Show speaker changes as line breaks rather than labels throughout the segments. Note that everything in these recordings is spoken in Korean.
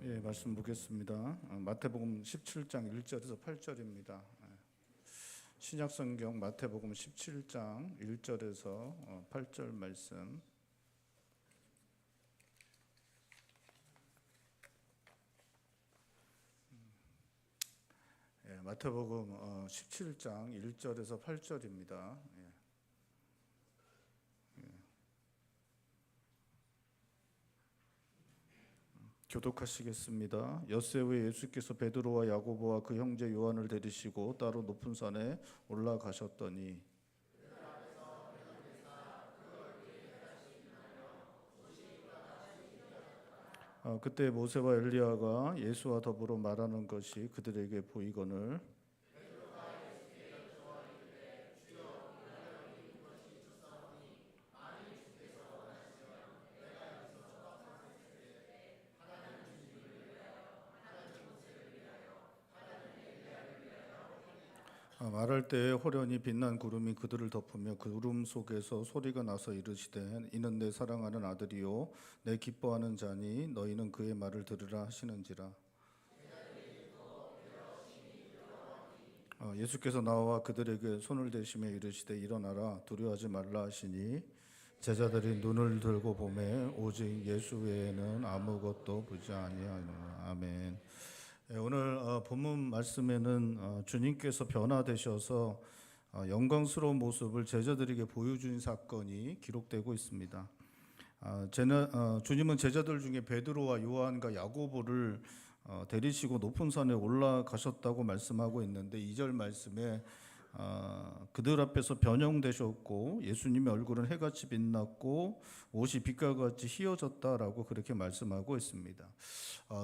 예, 말씀 보겠습니다. 마태복음 17장 1절에서 8절입니다. 신약성경 마태복음 17장 1절에서 8절 말씀. 예, 마태복음 17장 1절에서 8절입니다. 교독하시겠습니다. 엿새 후에 예수께서 베드로와 야고보와 그 형제 요한을 데리시고 따로 높은 산에 올라가셨더니 그때 모세와 엘리야가 예수와 더불어 말하는 것이 그들에게 보이거늘 말할 때에 호련히 빛난 구름이 그들을 덮으며 그 구름 속에서 소리가 나서 이르시되 이는 내 사랑하는 아들이요 내 기뻐하는 자니 너희는 그의 말을 들으라 하시는지라. 예수께서 나와 그들에게 손을 대시며 이르시되 일어나라 두려워하지 말라 하시니 제자들이 눈을 들고 보매 오직 예수 외에는 아무것도 보지 아니하노라. 아멘. 오늘 본문 말씀에는 주님께서 변화되셔서 영광스러운 모습을 제자들에게 보여준 사건이 기록되고 있습니다. 주님은 제자들 중에 베드로와 요한과 야고보를 데리시고 높은 산에 올라가셨다고 말씀하고 있는데 2절 말씀에 그들 앞에서 변형되셨고 예수님의 얼굴은 해같이 빛났고 옷이 빛과 같이 휘어졌다라고 그렇게 말씀하고 있습니다.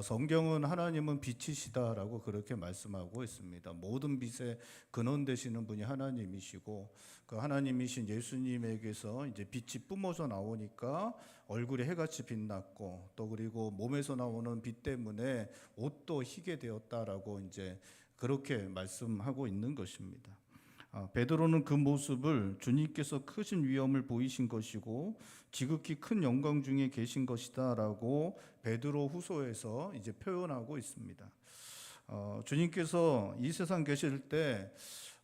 성경은 하나님은 빛이시다라고 그렇게 말씀하고 있습니다. 모든 빛의 근원 되시는 분이 하나님이시고 그 하나님이신 예수님에게서 이제 빛이 뿜어져 나오니까 얼굴이 해같이 빛났고 또 그리고 몸에서 나오는 빛 때문에 옷도 희게 되었다라고 이제 그렇게 말씀하고 있는 것입니다. 베드로는 그 모습을 주님께서 크신 위엄을 보이신 것이고 지극히 큰 영광 중에 계신 것이다라고 베드로 후서에서 이제 표현하고 있습니다. 주님께서 이 세상 계실 때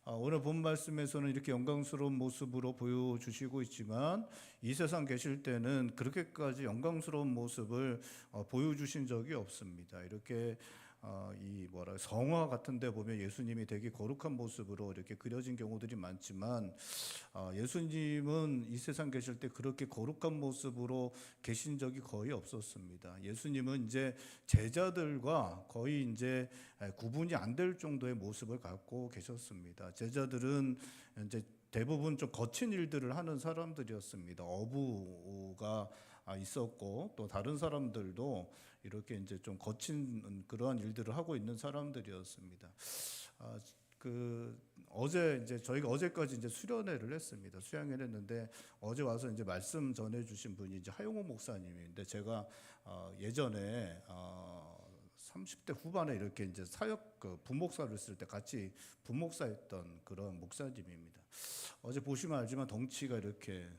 오늘 본 말씀에서는 이렇게 영광스러운 모습으로 보여주시고 있지만 이 세상 계실 때는 그렇게까지 영광스러운 모습을 보여주신 적이 없습니다. 이렇게 성화 같은 데 보면 예수님이 되게 거룩한 모습으로 이렇게 그려진 경우들이 많지만 예수님은 이 세상 계실 때 그렇게 거룩한 모습으로 계신 적이 거의 없었습니다. 예수님은 이제 제자들과 거의 이제 구분이 안 될 정도의 모습을 갖고 계셨습니다. 제자들은 이제 대부분 좀 거친 일들을 하는 사람들이었습니다. 어부가 있었고 또 다른 사람들도 이렇게 이제 좀 거친 그러한 일들을 하고 있는 사람들이었습니다. 어제 이제 저희가 어제까지 이제 수련회를 했습니다. 수양회를 했는데 어제 와서 이제 말씀 전해주신 분이 이제 하용호 목사님인데 제가 예전에 30대 후반에 이렇게 이제 사역 부목사를 쓸 때 같이 부목사했던 그런 목사님입니다. 어제 보시면 알지만 덩치가 이렇게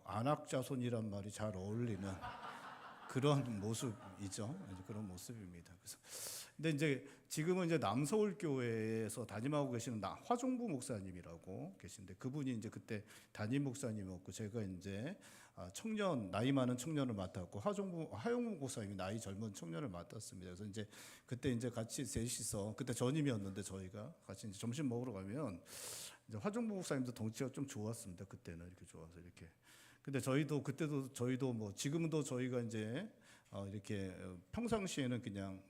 안악자손이란 말이 잘 어울리는 그런 모습이죠. 그런 모습입니다. 그래서 근데 이제 지금은 이제 남서울 교회에서 담임하고 계시는 화종부 목사님이라고 계신데 그분이 이제 그때 담임 목사님이었고 제가 이제 청년 나이 많은 청년을 맡았고 하용우 목사님이 나이 젊은 청년을 맡았습니다. 그래서 이제 그때 이제 같이 셋이서 그때 전임이었는데 저희가 같이 이제 점심 먹으러 가면 이제 화종부 목사님도 덩치가 좀 좋았습니다. 그때는 이렇게 좋아서 이렇게. 근데 그때도 저희도 뭐 지금도 저희가 이제 이렇게 평상시에는 그냥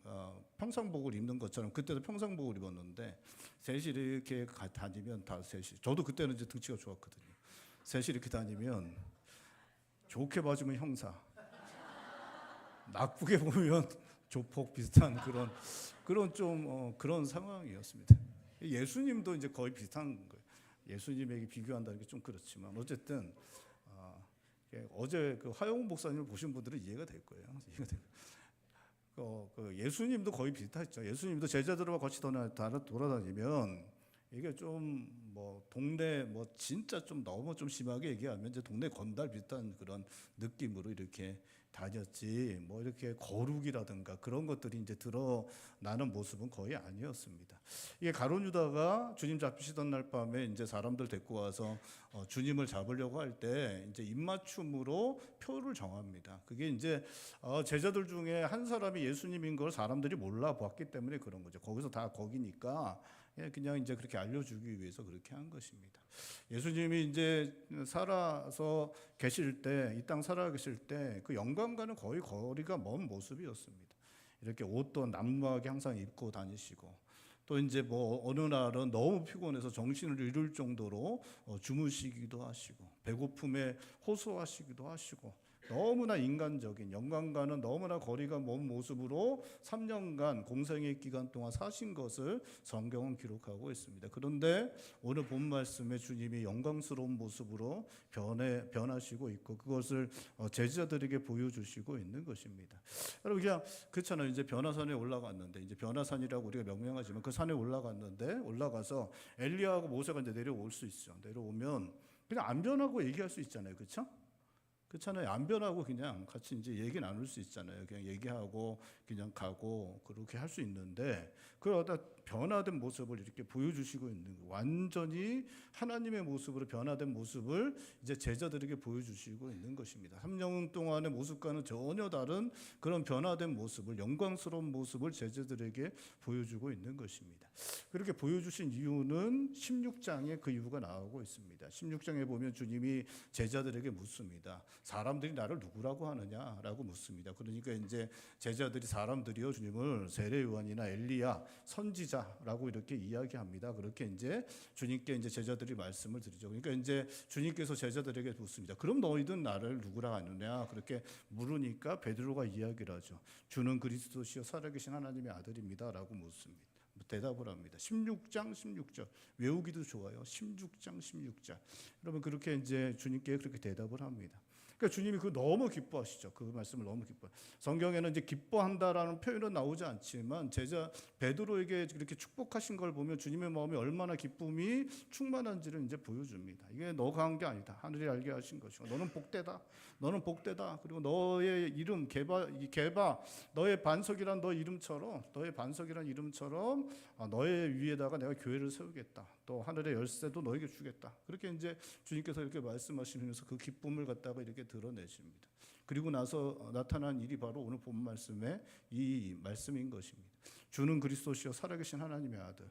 평상복을 입는 것처럼 그때도 평상복을 입었는데 셋이 이렇게 다니면 다 셋이 저도 그때는 이제 등치가 좋았거든요. 셋이 이렇게 다니면 좋게 봐주면 형사, 나쁘게 보면 조폭 비슷한 그런 좀 그런 상황이었습니다. 예수님도 이제 거의 비슷한 거예요. 예수님에게 비교한다는 게 좀 그렇지만 어쨌든. 어제 그 하용우 목사님을 보신 분들은 이해가 될 거예요. 예수님도 거의 비슷했죠. 예수님도 제자들과 같이 돌아다니면 이게 좀 뭐 동네 진짜 좀 너무 좀 심하게 얘기하면 이제 동네 건달 비슷한 그런 느낌으로 이렇게 다녔지 뭐 이렇게 거룩이라든가 그런 것들이 이제 드러나는 모습은 거의 아니었습니다. 이게 가룟 유다가 주님 잡히시던 날 밤에 이제 사람들 데리고 와서 주님을 잡으려고 할 때 이제 입맞춤으로 표를 정합니다. 그게 이제 제자들 중에 한 사람이 예수님인 걸 사람들이 몰라 보았기 때문에 그런 거죠. 거기서 다 거기니까 그냥 이제 그렇게 알려주기 위해서 그렇게 한 것입니다. 예수님이 이제 살아서 계실 때, 이 땅 살아 계실 때 그 영광과는 거의 거리가 먼 모습이었습니다. 이렇게 옷도 남루하게 항상 입고 다니시고, 또 이제 뭐 어느 날은 너무 피곤해서 정신을 잃을 정도로 주무시기도 하시고, 배고픔에 호소하시기도 하시고, 너무나 인간적인 영광과는 너무나 거리가 먼 모습으로 3년간 공생의 기간 동안 사신 것을 성경은 기록하고 있습니다. 그런데 오늘 본 말씀에 주님이 영광스러운 모습으로 변하시고 있고 그것을 제자들에게 보여주시고 있는 것입니다. 여러분 그냥 그렇잖아요. 이제 변화산에 올라갔는데 이제 변화산이라고 우리가 명명하지만 그 산에 올라가서 엘리야하고 모세가 이제 내려올 수 있죠. 내려오면 그냥 안 변하고 얘기할 수 있잖아요. 그렇죠? 그렇잖아요. 안 변하고 그냥 같이 이제 얘기 나눌 수 있잖아요. 그냥 얘기하고 그냥 가고 그렇게 할 수 있는데 그러다 변화된 모습을 이렇게 보여주시고 있는 거예요. 완전히 하나님의 모습으로 변화된 모습을 이제 제자들에게 보여주시고 있는 것입니다. 3년 동안의 모습과는 전혀 다른 그런 변화된 모습을 영광스러운 모습을 제자들에게 보여주고 있는 것입니다. 그렇게 보여주신 이유는 16장에 그 이유가 나오고 있습니다. 16장에 보면 주님이 제자들에게 묻습니다. 사람들이 나를 누구라고 하느냐라고 묻습니다. 그러니까 이제 제자들이 사람들이요 주님을 세례 요한이나 엘리야 선지자라고 이렇게 이야기합니다. 그렇게 이제 주님께 이제 제자들이 말씀을 드리죠. 그러니까 이제 주님께서 제자들에게 묻습니다. 그럼 너희들 나를 누구라 하느냐? 그렇게 물으니까 베드로가 이야기를 하죠. 주는 그리스도시요 살아계신 하나님의 아들입니다라고 묻습니다. 대답을 합니다. 16장 16절 외우기도 좋아요. 16장 16절 여러분 그렇게 이제 주님께 그렇게 대답을 합니다. 그러니까 주님이 그 너무 기뻐하시죠. 그 말씀을 너무 기뻐. 성경에는 이제 기뻐한다라는 표현은 나오지 않지만 제자 베드로에게 그렇게 축복하신 걸 보면 주님의 마음이 얼마나 기쁨이 충만한지를 이제 보여줍니다. 이게 너가 한 게 아니다. 하늘이 알게 하신 것이고 너는 복되다. 너는 복되다. 그리고 너의 이름 게바 너의 반석이란 너의 이름처럼 너의 위에다가 내가 교회를 세우겠다. 또 하늘의 열쇠도 너에게 주겠다. 그렇게 이제 주님께서 이렇게 말씀하시면서 그 기쁨을 갖다가 이렇게 드러내십니다. 그리고 나서 나타난 일이 바로 오늘 본 말씀의 이 말씀인 것입니다. 주는 그리스도시요 살아계신 하나님의 아들.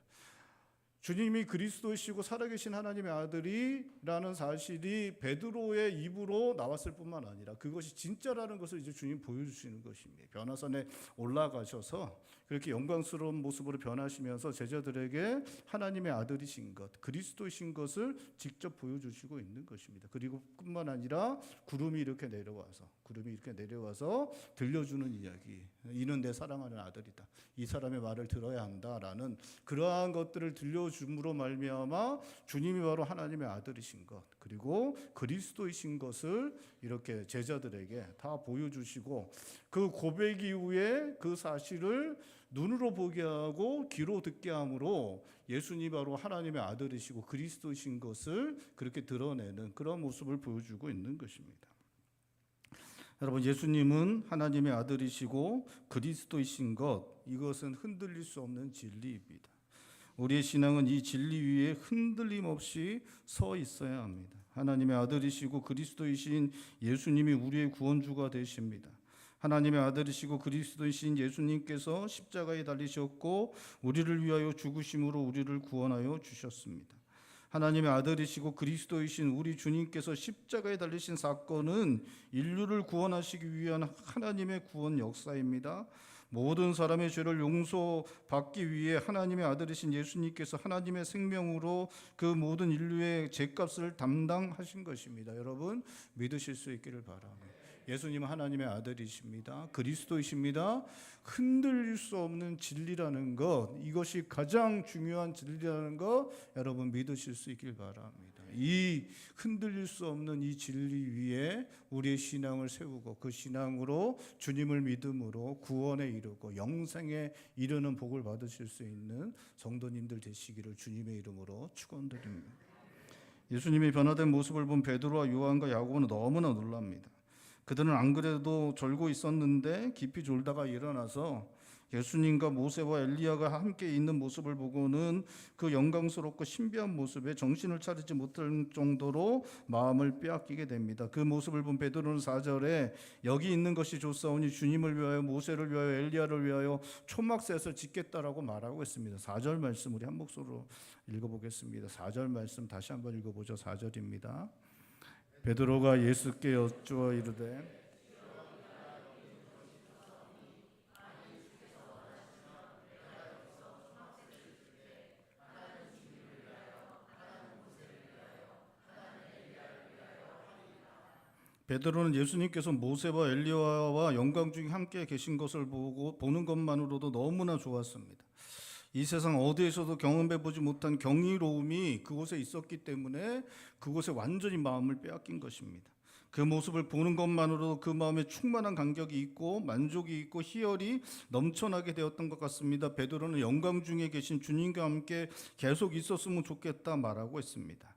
주님이 그리스도이시고 살아계신 하나님의 아들이라는 사실이 베드로의 입으로 나왔을 뿐만 아니라 그것이 진짜라는 것을 이제 주님 보여주시는 것입니다. 변화산에 올라가셔서 그렇게 영광스러운 모습으로 변하시면서 제자들에게 하나님의 아들이신 것, 그리스도이신 것을 직접 보여주시고 있는 것입니다. 그리고 뿐만 아니라 구름이 이렇게 내려와서 들려주는 이야기. 이는 내 사랑하는 아들이다. 이 사람의 말을 들어야 한다라는 그러한 것들을 들려줌으로 말미암아 주님이 바로 하나님의 아들이신 것 그리고 그리스도이신 것을 이렇게 제자들에게 다 보여주시고 그 고백 이후에 그 사실을 눈으로 보게 하고 귀로 듣게 함으로 예수님이 바로 하나님의 아들이시고 그리스도이신 것을 그렇게 드러내는 그런 모습을 보여주고 있는 것입니다. 여러분 예수님은 하나님의 아들이시고 그리스도이신 것 이것은 흔들릴 수 없는 진리입니다. 우리의 신앙은 이 진리 위에 흔들림 없이 서 있어야 합니다. 하나님의 아들이시고 그리스도이신 예수님이 우리의 구원주가 되십니다. 하나님의 아들이시고 그리스도이신 예수님께서 십자가에 달리셨고 우리를 위하여 죽으심으로 우리를 구원하여 주셨습니다. 하나님의 아들이시고 그리스도이신 우리 주님께서 십자가에 달리신 사건은 인류를 구원하시기 위한 하나님의 구원 역사입니다. 모든 사람의 죄를 용서받기 위해 하나님의 아들이신 예수님께서 하나님의 생명으로 그 모든 인류의 죄값을 담당하신 것입니다. 여러분 믿으실 수 있기를 바랍니다. 예수님은 하나님의 아들이십니다. 그리스도이십니다. 흔들릴 수 없는 진리라는 것, 이것이 가장 중요한 진리라는 것 여러분 믿으실 수 있길 바랍니다. 이 흔들릴 수 없는 이 진리 위에 우리의 신앙을 세우고 그 신앙으로 주님을 믿음으로 구원에 이르고 영생에 이르는 복을 받으실 수 있는 성도님들 되시기를 주님의 이름으로 축원드립니다. 예수님이 변화된 모습을 본 베드로와 요한과 야고보는 너무나 놀랍니다. 그들은 안 그래도 졸고 있었는데 깊이 졸다가 일어나서 예수님과 모세와 엘리야가 함께 있는 모습을 보고는 그 영광스럽고 신비한 모습에 정신을 차리지 못할 정도로 마음을 빼앗기게 됩니다. 그 모습을 본 베드로는 4절에 여기 있는 것이 좋사오니 주님을 위하여 모세를 위하여 엘리야를 위하여 초막셋을 짓겠다라고 말하고 있습니다. 4절 말씀 우리 한 목소리로 읽어보겠습니다. 4절 말씀 다시 한번 읽어보죠. 4절입니다. 베드로가 예수께 여쭈어 이르되 베드로는 예수님께서 모세와 엘리야와 영광 중에 함께 계신 것을 보는 것만으로도 너무나 좋았습니다. 이 세상 어디에서도 경험해 보지 못한 경이로움이 그곳에 있었기 때문에 그곳에 완전히 마음을 빼앗긴 것입니다. 그 모습을 보는 것만으로도 그 마음에 충만한 감격이 있고 만족이 있고 희열이 넘쳐나게 되었던 것 같습니다. 베드로는 영광 중에 계신 주님과 함께 계속 있었으면 좋겠다 말하고 있습니다.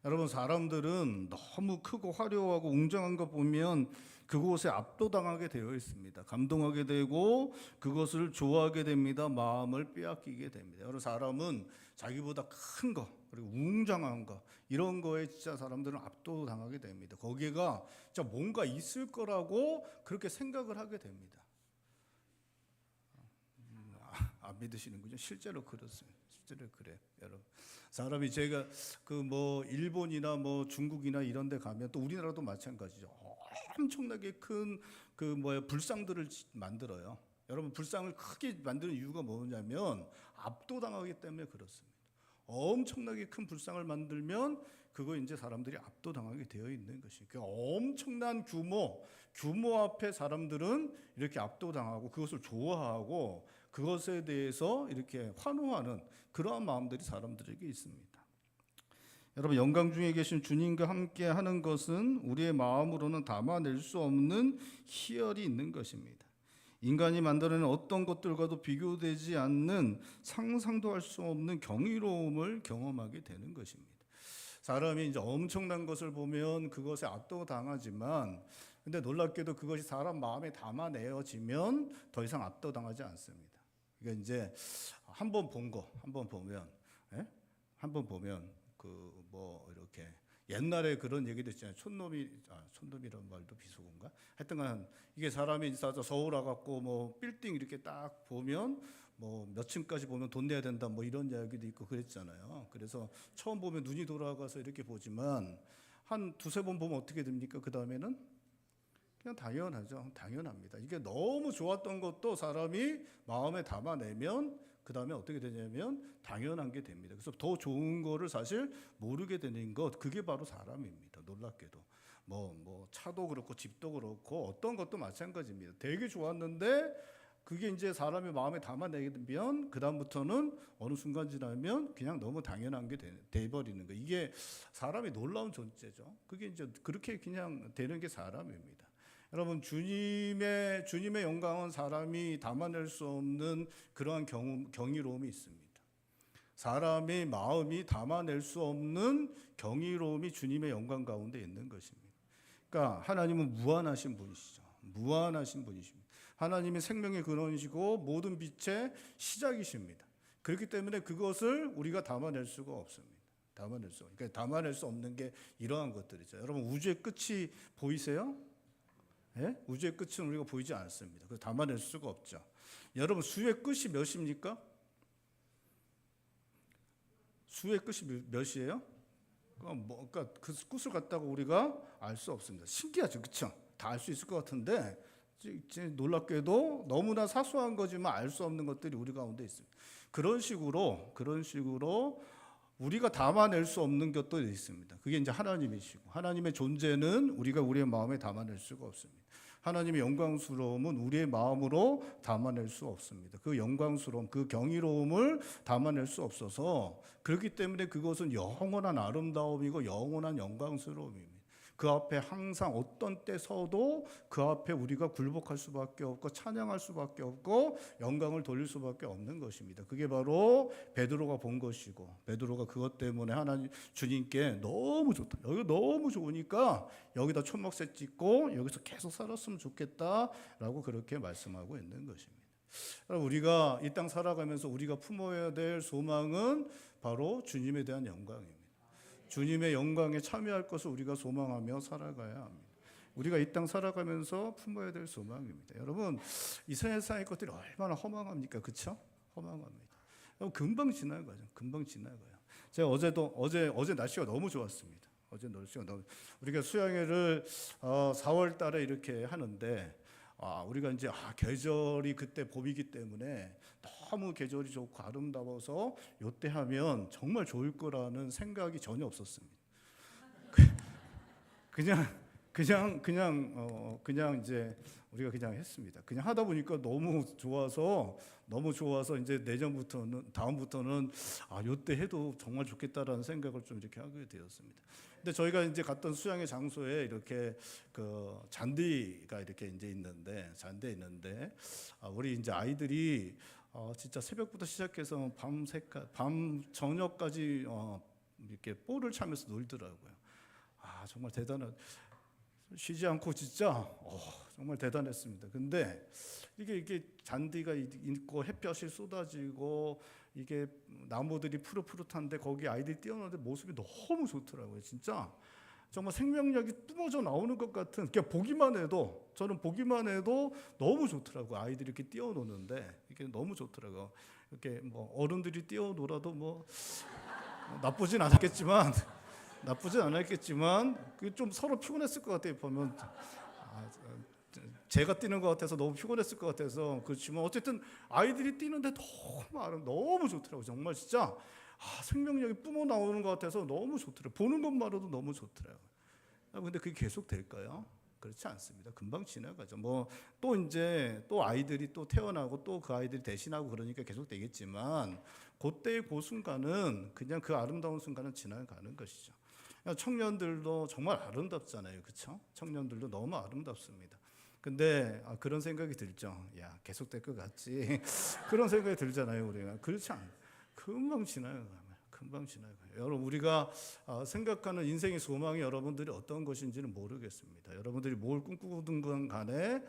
여러분, 사람들은 너무 크고 화려하고 웅장한 거 보면 그곳에 압도당하게 되어 있습니다. 감동하게 되고 그것을 좋아하게 됩니다. 마음을 빼앗기게 됩니다. 여러분, 사람은 자기보다 큰 거 그리고 웅장한 거 이런 거에 진짜 사람들은 압도당하게 됩니다. 거기가 진짜 뭔가 있을 거라고 그렇게 생각을 하게 됩니다. 안 믿으시는군요. 실제로 그렇습니다. 실제로 그래요, 여러분. 사람이 제가 그 뭐 일본이나 뭐 중국이나 이런 데 가면 또 우리나라도 마찬가지죠. 엄청나게 큰 그 불상들을 만들어요. 여러분, 불상을 크게 만드는 이유가 뭐냐면 압도당하기 때문에 그렇습니다. 엄청나게 큰 불상을 만들면 그거 이제 사람들이 압도당하게 되어 있는 것이죠. 그 엄청난 규모 앞에 사람들은 이렇게 압도당하고 그것을 좋아하고 그것에 대해서 이렇게 환호하는 그러한 마음들이 사람들에게 있습니다. 여러분, 영광 중에 계신 주님과 함께 하는 것은 우리의 마음으로는 담아낼 수 없는 희열이 있는 것입니다. 인간이 만들어낸 어떤 것들과도 비교되지 않는 상상도 할 수 없는 경이로움을 경험하게 되는 것입니다. 사람이 이제 엄청난 것을 보면 그것에 압도당하지만 근데 놀랍게도 그것이 사람 마음에 담아내어지면 더 이상 압도당하지 않습니다. 그러니까 이제 한번 보면 그 이렇게 옛날에 그런 얘기도 있잖아요. 촌놈이라는 말도 비속어인가? 하여튼간 이게 사람이 서울 와갖고 빌딩 이렇게 딱 보면 몇 층까지 보면 돈 내야 된다 이런 이야기도 있고 그랬잖아요. 그래서 처음 보면 눈이 돌아가서 이렇게 보지만 한 두세 번 보면 어떻게 됩니까? 그 다음에는 그냥 당연합니다. 이게 너무 좋았던 것도 사람이 마음에 담아내면 그 다음에 어떻게 되냐면 당연한 게 됩니다. 그래서 더 좋은 거를 사실 모르게 되는 것, 그게 바로 사람입니다. 놀랍게도 차도 그렇고 집도 그렇고 어떤 것도 마찬가지입니다. 되게 좋았는데 그게 이제 사람의 마음에 담아내면 그 다음부터는 어느 순간 지나면 그냥 너무 당연한 게 돼버리는 거. 이게 사람이 놀라운 존재죠. 그게 이제 그렇게 그냥 되는 게 사람입니다. 여러분, 주님의 영광은 사람이 담아낼 수 없는 그러한 경이로움이 있습니다. 사람의 마음이 담아낼 수 없는 경이로움이 주님의 영광 가운데 있는 것입니다. 그러니까 하나님은 무한하신 분이시죠. 무한하신 분이십니다. 하나님이 생명의 근원이시고 모든 빛의 시작이십니다. 그렇기 때문에 그것을 우리가 담아낼 수가 없습니다. 그러니까 담아낼 수 없는 게 이러한 것들이죠. 여러분, 우주의 끝이 보이세요? 예? 우주의 끝은 우리가 보이지 않습니다. 그래서 담아낼 수가 없죠. 여러분, 수의 끝이 몇입니까? 수의 끝이 몇이에요? 그러니까 그 끝을 갖다가 우리가 알 수 없습니다. 신기하죠, 그렇죠? 다 알 수 있을 것 같은데 놀랍게도 너무나 사소한 거지만 알 수 없는 것들이 우리 가운데 있습니다. 그런 식으로 우리가 담아낼 수 없는 것도 있습니다. 그게 이제 하나님이시고 하나님의 존재는 우리가 우리의 마음에 담아낼 수가 없습니다. 하나님의 영광스러움은 우리의 마음으로 담아낼 수 없습니다. 그 영광스러움, 그 경이로움을 담아낼 수 없어서 그렇기 때문에 그것은 영원한 아름다움이고 영원한 영광스러움입니다. 그 앞에 항상 어떤 때 서도 그 앞에 우리가 굴복할 수밖에 없고 찬양할 수밖에 없고 영광을 돌릴 수밖에 없는 것입니다. 그게 바로 베드로가 본 것이고, 베드로가 그것 때문에 하나님 주님께 너무 좋다, 여기가 너무 좋으니까 여기다 초막새 찍고 여기서 계속 살았으면 좋겠다라고 그렇게 말씀하고 있는 것입니다. 우리가 이 땅 살아가면서 우리가 품어야 될 소망은 바로 주님에 대한 영광입니다. 주님의 영광에 참여할 것을 우리가 소망하며 살아가야 합니다. 우리가 이 땅 살아가면서 품어야 될 소망입니다. 여러분, 이 세상의 것들이 얼마나 허망합니까? 그렇죠? 허망합니다. 금방 지나가요. 금방 지나가요. 제가 어제 날씨가 너무 좋았습니다. 어제 날씨가 너무, 우리가 수양회를 4월 달에 이렇게 하는데, 우리가 이제 계절이 그때 봄이기 때문에 너무 계절이 좋고 아름다워서 요때 하면 정말 좋을 거라는 생각이 전혀 없었습니다. 그냥 이제 우리가 그냥 했습니다. 그냥 하다 보니까 너무 좋아서 이제 내년부터는, 다음부터는 요때 해도 정말 좋겠다라는 생각을 좀 이렇게 하게 되었습니다. 근데 저희가 이제 갔던 수양의 장소에 이렇게 그 잔디가 이렇게 이제 있는데, 잔디에 있는데, 우리 이제 아이들이 진짜 새벽부터 시작해서 밤 저녁까지 이렇게 볼을 차면서 놀더라고요. 정말 대단한, 쉬지 않고 진짜 정말 대단했습니다. 근데 이게 잔디가 있고 햇볕이 쏟아지고 이게 나무들이 푸릇푸릇한데 거기 아이들이 뛰어노는데 모습이 너무 좋더라고요. 진짜 정말 생명력이 뿜어져 나오는 것 같은, 그냥 저는 보기만 해도 너무 좋더라고요. 아이들이 이렇게 뛰어노는데 이게 너무 좋더라고요. 이렇게 뭐 어른들이 뛰어놀아도 뭐 나쁘진 않았겠지만 그 좀 서로 피곤했을 것 같아요. 보면 제가 뛰는 것 같아서 너무 피곤했을 것 같아서. 그렇지만 어쨌든 아이들이 뛰는데 너무 좋더라고요. 정말 진짜 생명력이 뿜어 나오는 것 같아서 너무 좋더라고요. 보는 것만으로도 너무 좋더라고요. 근데 그게 계속 될까요? 그렇지 않습니다. 금방 지나가죠. 또 아이들이 또 태어나고 또 그 아이들이 대신하고 그러니까 계속 되겠지만, 그때의 그 순간은 그냥 그 아름다운 순간은 지나가는 것이죠. 청년들도 정말 아름답잖아요. 그렇죠? 청년들도 너무 아름답습니다. 근데 그런 생각이 들죠. 계속될 것 같지. 그런 생각이 들잖아요. 우리가. 그렇지 않아요. 금방 지나가요. 여러분, 우리가 생각하는 인생의 소망이 여러분들이 어떤 것인지는 모르겠습니다. 여러분들이 뭘 꿈꾸든 간에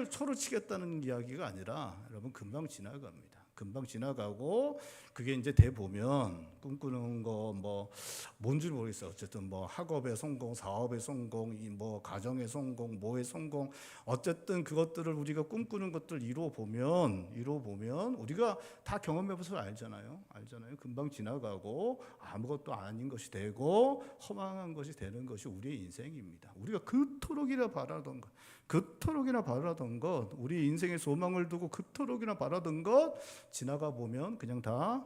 초를 치겠다는 이야기가 아니라, 여러분, 금방 지나갑니다. 금방 지나가고, 그게 이제 돼 보면 꿈꾸는 거 뭔지 모르겠어요. 어쨌든 학업의 성공, 사업의 성공, 가정의 성공, 뭐의 성공, 어쨌든 그것들을 우리가 꿈꾸는 것들 이루어 보면 우리가 다 경험해봐서 알잖아요. 금방 지나가고 아무것도 아닌 것이 되고 허망한 것이 되는 것이 우리의 인생입니다. 우리가 그토록이나 바라던 것, 우리 인생의 소망을 두고 그토록이나 바라던 것, 지나가 보면 그냥 다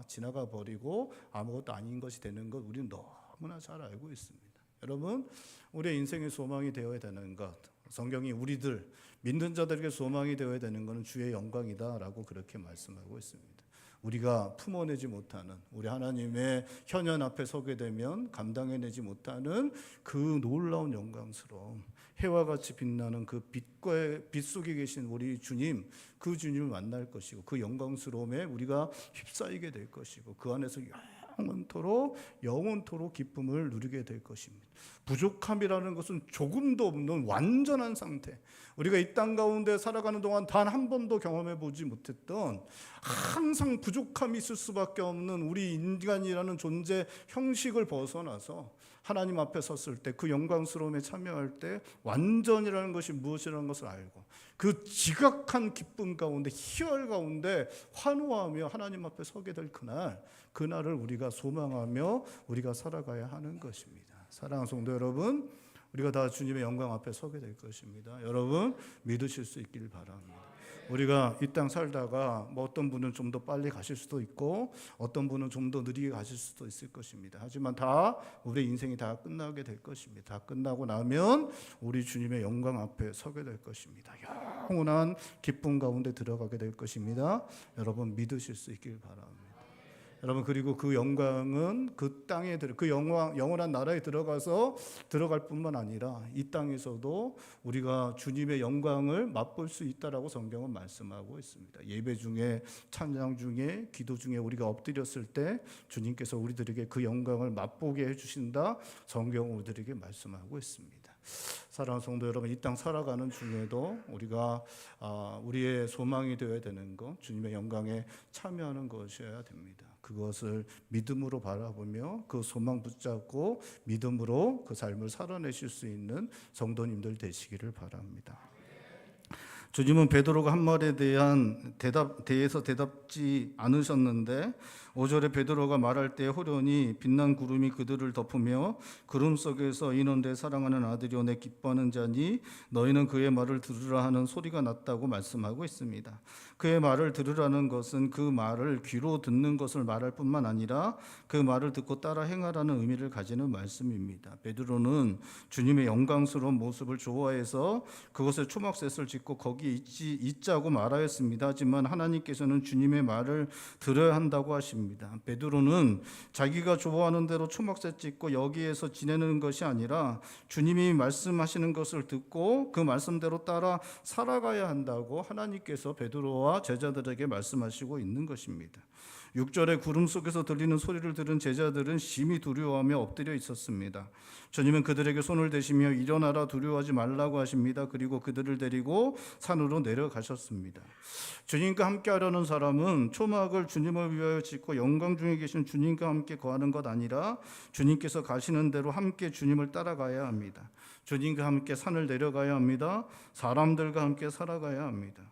지나가 버리고 아무것도 아닌 것이 되는 것, 우리는 너무나 잘 알고 있습니다. 여러분, 우리의 인생의 소망이 되어야 되는 것, 성경이 우리들 믿는 자들에게 소망이 되어야 되는 것은 주의 영광이다라고 그렇게 말씀하고 있습니다. 우리가 품어내지 못하는, 우리 하나님의 현현 앞에 서게 되면 감당해내지 못하는 그 놀라운 영광스러움, 해와 같이 빛나는 그 빛 속에 계신 우리 주님, 그 주님을 만날 것이고, 그 영광스러움에 우리가 휩싸이게 될 것이고, 그 안에서 영원토록 기쁨을 누리게 될 것입니다. 부족함이라는 것은 조금도 없는 완전한 상태, 우리가 이 땅 가운데 살아가는 동안 단 한 번도 경험해 보지 못했던, 항상 부족함이 있을 수밖에 없는 우리 인간이라는 존재 형식을 벗어나서 하나님 앞에 섰을 때, 그 영광스러움에 참여할 때 완전이라는 것이 무엇이라는 것을 알고, 그 지각한 기쁨 가운데, 희열 가운데 환호하며 하나님 앞에 서게 될 그날을 우리가 소망하며 우리가 살아가야 하는 것입니다. 사랑하는 성도 여러분, 우리가 다 주님의 영광 앞에 서게 될 것입니다. 여러분, 믿으실 수 있길 바랍니다. 우리가 이 땅 살다가 어떤 분은 좀 더 빨리 가실 수도 있고, 어떤 분은 좀 더 느리게 가실 수도 있을 것입니다. 하지만 다 우리 인생이 다 끝나게 될 것입니다. 다 끝나고 나면 우리 주님의 영광 앞에 서게 될 것입니다. 영원한 기쁨 가운데 들어가게 될 것입니다. 여러분, 믿으실 수 있길 바랍니다. 여러분, 그리고 그 영광은 그 땅에 그 영원한 나라에 들어갈 뿐만 아니라 이 땅에서도 우리가 주님의 영광을 맛볼 수 있다라고 성경은 말씀하고 있습니다. 예배 중에, 찬양 중에, 기도 중에 우리가 엎드렸을 때 주님께서 우리들에게 그 영광을 맛보게 해주신다, 성경은 우리들에게 말씀하고 있습니다. 사랑하는 성도 여러분, 이 땅 살아가는 중에도 우리가 우리의 소망이 되어야 되는 것, 주님의 영광에 참여하는 것이어야 됩니다. 그것을 믿음으로 바라보며 그 소망 붙잡고 믿음으로 그 삶을 살아내실 수 있는 성도님들 되시기를 바랍니다. 주님은 베드로가 한 말에 대해서 대답지 않으셨는데 5절에 베드로가 말할 때 호련히 빛난 구름이 그들을 덮으며 구름 속에서 이는 내 사랑하는 아들이요 내 기뻐하는 자니 너희는 그의 말을 들으라 하는 소리가 났다고 말씀하고 있습니다. 그의 말을 들으라는 것은 그 말을 귀로 듣는 것을 말할 뿐만 아니라 그 말을 듣고 따라 행하라는 의미를 가지는 말씀입니다. 베드로는 주님의 영광스러운 모습을 좋아해서 그것에 초막셋을 짓고 거기에 있자고 말하였습니다. 하지만 하나님께서는 주님의 말을 들어야 한다고 하십니다. 베드로는 자기가 좋아하는 대로 초막셋 짓고 여기에서 지내는 것이 아니라 주님이 말씀하시는 것을 듣고 그 말씀대로 따라 살아가야 한다고 하나님께서 베드로와 제자들에게 말씀하시고 있는 것입니다. 6절에 구름 속에서 들리는 소리를 들은 제자들은 심히 두려워하며 엎드려 있었습니다. 주님은 그들에게 손을 대시며 일어나라, 두려워하지 말라고 하십니다. 그리고 그들을 데리고 산으로 내려가셨습니다. 주님과 함께 하려는 사람은 초막을 주님을 위하여 짓고 영광 중에 계신 주님과 함께 거하는 것 아니라 주님께서 가시는 대로 함께 주님을 따라가야 합니다. 주님과 함께 산을 내려가야 합니다. 사람들과 함께 살아가야 합니다.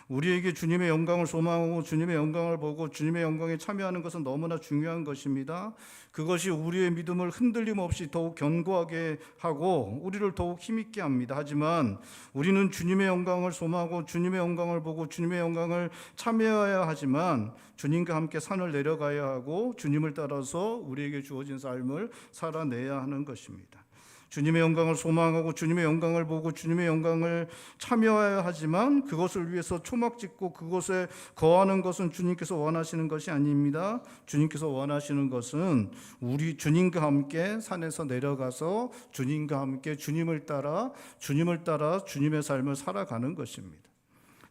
우리에게 주님의 영광을 소망하고 주님의 영광을 보고 주님의 영광에 참여하는 것은 너무나 중요한 것입니다. 그것이 우리의 믿음을 흔들림 없이 더욱 견고하게 하고 우리를 더욱 힘있게 합니다. 하지만 우리는 주님의 영광을 소망하고 주님의 영광을 보고 주님의 영광을 참여해야 하지만 주님과 함께 산을 내려가야 하고 주님을 따라서 우리에게 주어진 삶을 살아내야 하는 것입니다. 주님의 영광을 소망하고 주님의 영광을 보고 주님의 영광을 참여해야 하지만 그것을 위해서 초막 짓고 그곳에 거하는 것은 주님께서 원하시는 것이 아닙니다. 주님께서 원하시는 것은 우리 주님과 함께 산에서 내려가서 주님과 함께 주님을 따라 주님의 삶을 살아가는 것입니다.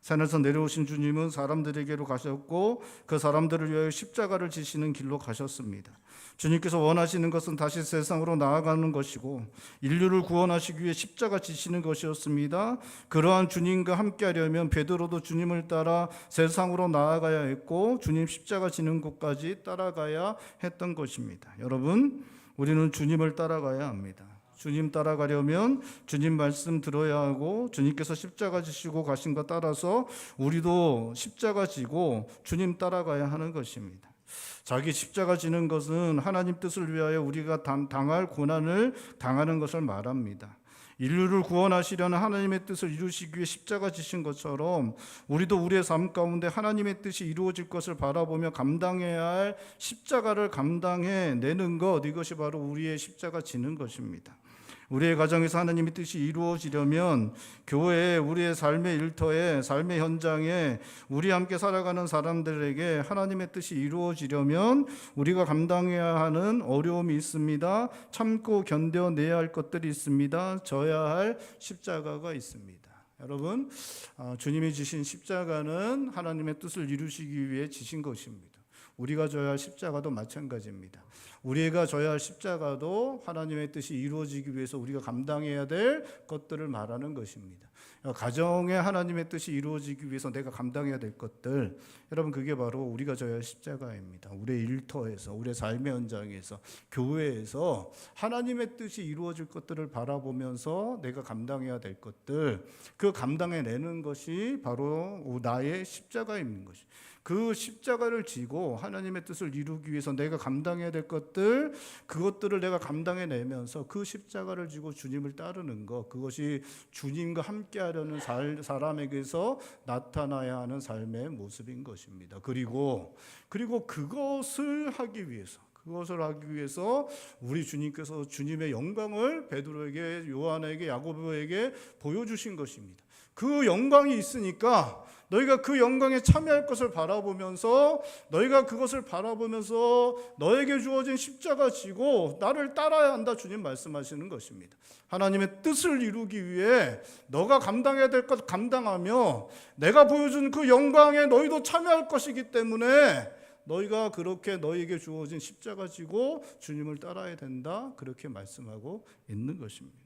산에서 내려오신 주님은 사람들에게로 가셨고 그 사람들을 위하여 십자가를 지시는 길로 가셨습니다. 주님께서 원하시는 것은 다시 세상으로 나아가는 것이고 인류를 구원하시기 위해 십자가 지시는 것이었습니다. 그러한 주님과 함께 하려면 베드로도 주님을 따라 세상으로 나아가야 했고 주님 십자가 지는 곳까지 따라가야 했던 것입니다. 여러분, 우리는 주님을 따라가야 합니다. 주님 따라가려면 주님 말씀 들어야 하고 주님께서 십자가 지시고 가신 것 따라서 우리도 십자가 지고 주님 따라가야 하는 것입니다. 자기 십자가 지는 것은 하나님 뜻을 위하여 우리가 당할 고난을 당하는 것을 말합니다. 인류를 구원하시려는 하나님의 뜻을 이루시기 위해 십자가 지신 것처럼 우리도 우리의 삶 가운데 하나님의 뜻이 이루어질 것을 바라보며 감당해야 할 십자가를 감당해내는 것, 이것이 바로 우리의 십자가 지는 것입니다. 우리의 가정에서 하나님의 뜻이 이루어지려면 교회에, 우리의 삶의 일터에, 삶의 현장에 우리 함께 살아가는 사람들에게 하나님의 뜻이 이루어지려면 우리가 감당해야 하는 어려움이 있습니다. 참고 견뎌내야 할 것들이 있습니다. 져야 할 십자가가 있습니다. 여러분, 주님이 지신 십자가는 하나님의 뜻을 이루시기 위해 지신 것입니다. 우리가 져야 할 십자가도 마찬가지입니다. 우리가 져야 할 십자가도 하나님의 뜻이 이루어지기 위해서 우리가 감당해야 될 것들을 말하는 것입니다. 가정에 하나님의 뜻이 이루어지기 위해서 내가 감당해야 될 것들, 여러분, 그게 바로 우리가 져야 할 십자가입니다. 우리의 일터에서, 우리의 삶의 현장에서, 교회에서 하나님의 뜻이 이루어질 것들을 바라보면서 내가 감당해야 될 것들, 그 감당해내는 것이 바로 나의 십자가인 것이. 그 십자가를 지고 하나님의 뜻을 이루기 위해서 내가 감당해야 될 것들, 그것들을 내가 감당해내면서 그 십자가를 지고 주님을 따르는 것, 그것이 주님과 함께 하려는 사람에게서 나타나야 하는 삶의 모습인 것입니다. 그리고 그것을 하기 위해서 우리 주님께서 주님의 영광을 베드로에게, 요한에게, 야고보에게 보여주신 것입니다. 그 영광이 있으니까 너희가 그 영광에 참여할 것을 바라보면서 너희가 그것을 바라보면서 너에게 주어진 십자가 지고 나를 따라야 한다. 주님 말씀하시는 것입니다. 하나님의 뜻을 이루기 위해 너가 감당해야 될 것 감당하며 내가 보여준 그 영광에 너희도 참여할 것이기 때문에 너희가 그렇게 너희에게 주어진 십자가 지고 주님을 따라야 된다. 그렇게 말씀하고 있는 것입니다.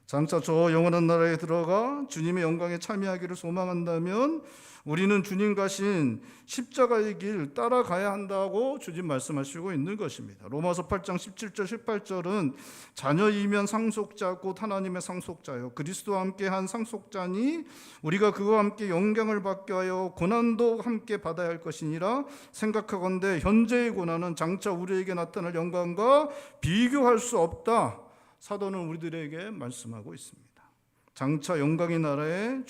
장차 저 영원한 나라에 들어가 주님의 영광에 참여하기를 소망한다면 우리는 주님 가신 십자가의 길 따라가야 한다고 주님 말씀하시고 있는 것입니다. 로마서 8장 17절 18절은 자녀이면 상속자 곧 하나님의 상속자요 그리스도와 함께 한 상속자니 우리가 그와 함께 영광을 받게 하여 고난도 함께 받아야 할 것이니라 생각하건대 현재의 고난은 장차 우리에게 나타날 영광과 비교할 수 없다. 사도는 우리들에게 말씀하고 있습니다. 장차 영광의 나라에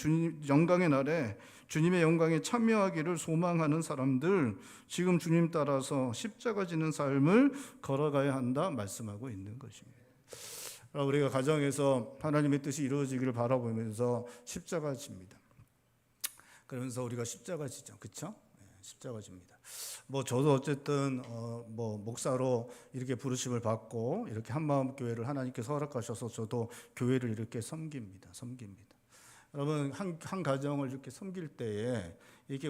주님의 영광에 참여하기를 소망하는 사람들, 지금 주님 따라서 십자가 지는 삶을 걸어가야 한다 말씀하고 있는 것입니다. 우리가 가정에서 하나님의 뜻이 이루어지기를 바라보면서 십자가 집니다. 그러면서 우리가 십자가 지죠, 그렇죠? 십자가 집니다. 저도 어쨌든 목사로 이렇게 부르심을 받고 이렇게 한마음 교회를 하나님께서 허락하셔서 저도 교회를 이렇게 섬깁니다. 여러분 한 가정을 이렇게 섬길 때에 이게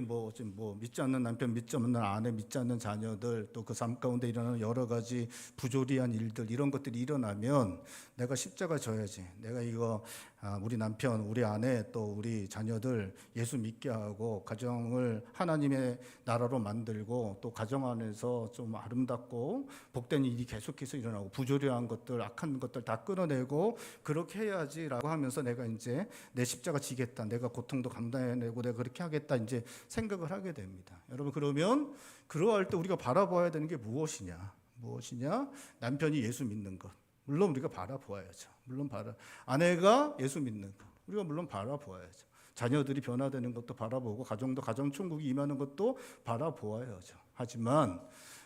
믿지 않는 남편, 믿지 않는 아내, 믿지 않는 자녀들, 또 그 삶 가운데 일어나는 여러 가지 부조리한 일들, 이런 것들이 일어나면 내가 십자가 져야지. 내가 이거 우리 남편, 우리 아내, 또 우리 자녀들 예수 믿게 하고 가정을 하나님의 나라로 만들고 또 가정 안에서 좀 아름답고 복된 일이 계속해서 일어나고 부조리한 것들, 악한 것들 다 끌어내고 그렇게 해야지라고 하면서 내가 이제 내 십자가 지겠다, 내가 고통도 감당해내고 내가 그렇게 하겠다 이제 생각을 하게 됩니다. 여러분, 그러면 그러할 때 우리가 바라봐야 되는 게 무엇이냐? 남편이 예수 믿는 것, 물론 우리가 바라보아야죠. 아내가 예수 믿는 것, 우리가 물론 바라보아야죠. 자녀들이 변화되는 것도 바라보고 가정천국이 임하는 것도 바라보아야죠. 하지만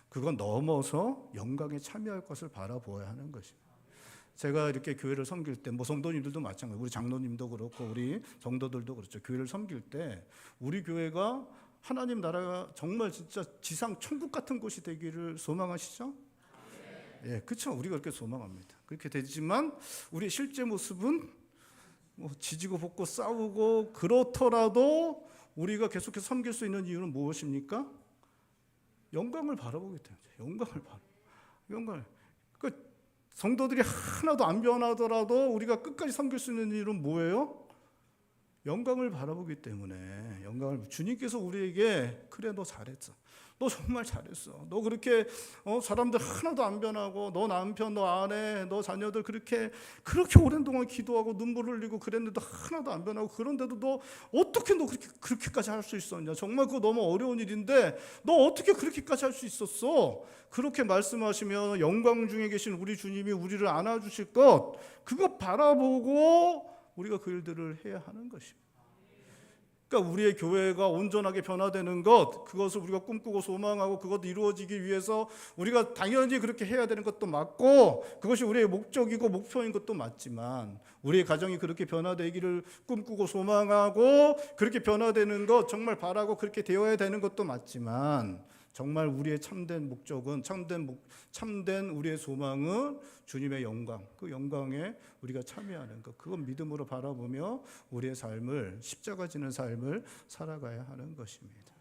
그건 넘어서 영광에 참여할 것을 바라보아야 하는 것입니다. 제가 이렇게 교회를 섬길 때 성도님들도 마찬가지고 우리 장로님도 그렇고 우리 성도들도 그렇죠. 교회를 섬길 때 우리 교회가 하나님 나라가 정말 진짜 지상 천국 같은 곳이 되기를 소망하시죠? 예, 그렇죠. 우리가 그렇게 소망합니다. 그렇게 되지만 우리의 실제 모습은 지지고 볶고 싸우고 그렇더라도 우리가 계속해서 섬길 수 있는 이유는 무엇입니까? 영광을 바라보기 때문이죠. 영광을. 성도들이 하나도 안 변하더라도 우리가 끝까지 섬길 수 있는 이유는 뭐예요? 영광을 바라보기 때문에. 주님께서 우리에게 그래 너 잘했어, 너 정말 잘했어, 너 그렇게 사람들 하나도 안 변하고 너 남편, 너 아내, 너 자녀들 그렇게 오랜 동안 기도하고 눈물 흘리고 그랬는데도 하나도 안 변하고 그런데도 너 어떻게 너 그렇게까지 할 수 있었냐? 정말 그거 너무 어려운 일인데 너 어떻게 그렇게까지 할 수 있었어? 그렇게 말씀하시면 영광 중에 계신 우리 주님이 우리를 안아주실 것, 그거 바라보고 우리가 그 일들을 해야 하는 것입니다. 그러니까 우리의 교회가 온전하게 변화되는 것, 그것을 우리가 꿈꾸고 소망하고 그것도 이루어지기 위해서 우리가 당연히 그렇게 해야 되는 것도 맞고 그것이 우리의 목적이고 목표인 것도 맞지만 우리의 가정이 그렇게 변화되기를 꿈꾸고 소망하고 그렇게 변화되는 것 정말 바라고 그렇게 되어야 되는 것도 맞지만 정말 우리의 참된 목적은 참된 우리의 소망은 주님의 영광, 그 영광에 우리가 참여하는 것, 그건 믿음으로 바라보며 우리의 삶을 십자가 지는 삶을 살아가야 하는 것입니다.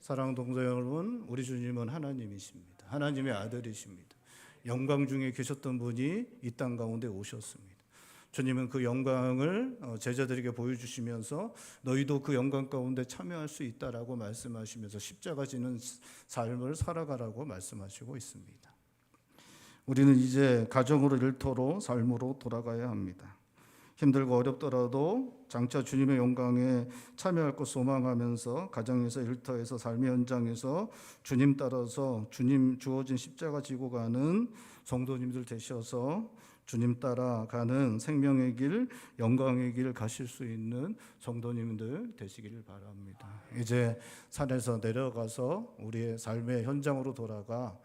사랑하는 동생 여러분, 우리 주님은 하나님이십니다. 하나님의 아들이십니다. 영광 중에 계셨던 분이 이 땅 가운데 오셨습니다. 주님은 그 영광을 제자들에게 보여주시면서 너희도 그 영광 가운데 참여할 수 있다라고 말씀하시면서 십자가 지는 삶을 살아가라고 말씀하시고 있습니다. 우리는 이제 가정으로, 일터로, 삶으로 돌아가야 합니다. 힘들고 어렵더라도 장차 주님의 영광에 참여할 것 소망하면서 가정에서, 일터에서, 삶의 현장에서 주님 따라서 주님 주어진 십자가 지고 가는 성도님들 되셔서 주님 따라가는 생명의 길, 영광의 길 가실 수 있는 성도님들 되시기를 바랍니다. 이제 산에서 내려가서 우리의 삶의 현장으로 돌아가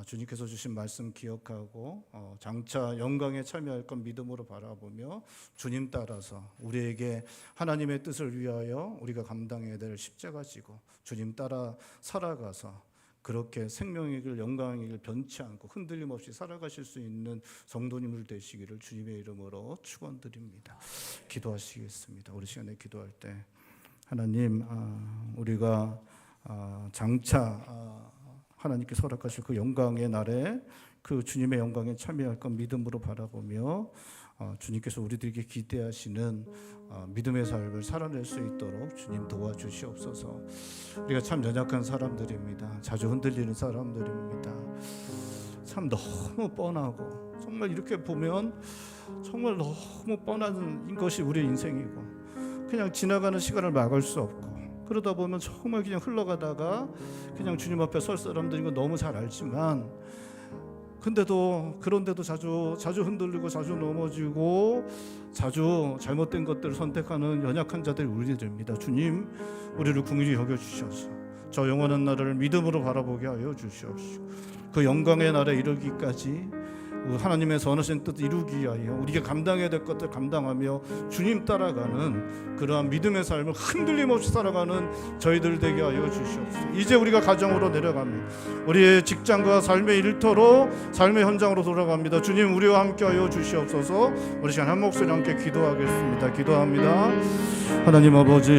주님께서 주신 말씀 기억하고 장차 영광에 참여할 것 믿음으로 바라보며 주님 따라서 우리에게 하나님의 뜻을 위하여 우리가 감당해야 될 십자가 지고 주님 따라 살아가서 그렇게 생명의 길, 영광의 길 변치 않고 흔들림 없이 살아가실 수 있는 성도님들 되시기를 주님의 이름으로 축원드립니다. 기도하시겠습니다. 우리 시간에 기도할 때 하나님, 우리가 장차 하나님께서 허락하실 그 영광의 날에 그 주님의 영광에 참여할 것 믿음으로 바라보며 주님께서 우리들에게 기대하시는 믿음의 삶을 살아낼 수 있도록 주님 도와주시옵소서. 우리가 참 연약한 사람들입니다. 자주 흔들리는 사람들입니다. 참 너무 뻔하고 정말 이렇게 보면 정말 너무 뻔한 것이 우리의 인생이고 그냥 지나가는 시간을 막을 수 없고 그러다 보면 정말 그냥 흘러가다가 그냥 주님 앞에 설 사람들인 거 너무 잘 알지만 그런데도 자주 흔들리고 자주 넘어지고 자주 잘못된 것들을 선택하는 연약한 자들이 우리들입니다. 주님, 우리를 긍휼히 여겨 주셔서 저 영원한 나라를 믿음으로 바라보게 하여 주시옵시고 그 영광의 날에 이르기까지 하나님의 선하신 뜻 이루기 위하여 우리가 감당해야 될 것들 감당하며 주님 따라가는 그러한 믿음의 삶을 흔들림 없이 살아가는 저희들 되게 하여 주시옵소서. 이제 우리가 가정으로 내려갑니다. 우리의 직장과 삶의 일터로 삶의 현장으로 돌아갑니다. 주님, 우리와 함께 하여 주시옵소서. 우리 시간 한 목소리 함께 기도하겠습니다. 기도합니다. 하나님 아버지,